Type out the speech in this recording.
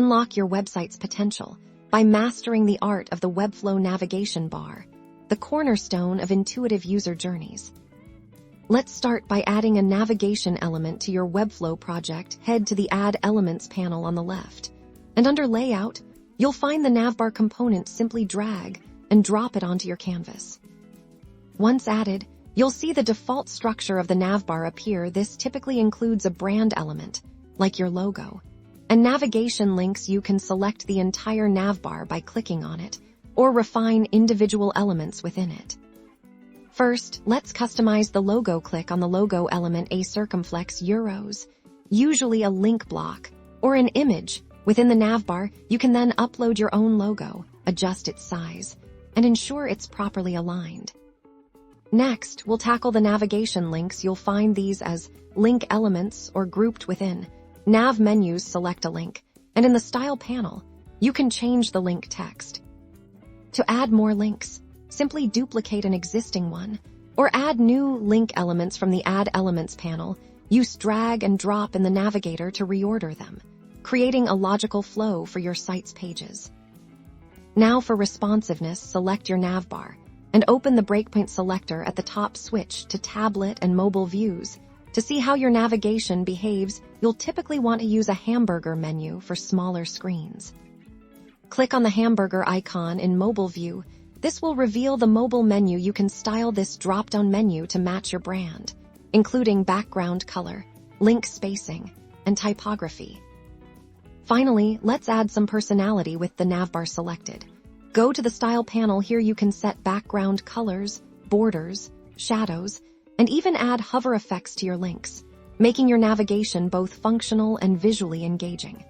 Unlock your website's potential by mastering the art of the Webflow navigation bar, the cornerstone of intuitive user journeys. Let's start by adding a navigation element to your Webflow project. Head to the Add Elements panel on the left, and under Layout, you'll find the Navbar component. Simply drag and drop it onto your canvas. Once added, you'll see the default structure of the Navbar appear. This typically includes a brand element, like your logo, and navigation links. You can select the entire Navbar by clicking on it, or refine individual elements within it. First, let's customize the logo. Click on the logo element, a circumflex euros, usually a link block, or an image. Within the Navbar, you can then upload your own logo, adjust its size, and ensure it's properly aligned. Next, we'll tackle the navigation links. You'll find these as link elements or grouped within Nav menus. Select a link, and in the Style panel, you can change the link text. To add more links, simply duplicate an existing one, or add new link elements from the Add Elements panel. Use drag and drop in the navigator to reorder them, creating a logical flow for your site's pages. Now for responsiveness, select your Navbar and open the breakpoint selector at the top. Switch to tablet and mobile views. To see how your navigation behaves, you'll typically want to use a hamburger menu for smaller screens. Click on the hamburger icon in mobile view. This will reveal the mobile menu. You can style this drop-down menu to match your brand, including background color, link spacing, and typography. Finally, let's add some personality with the Navbar selected. Go to the Style panel. Here you can set background colors, borders, shadows, and even add hover effects to your links, making your navigation both functional and visually engaging.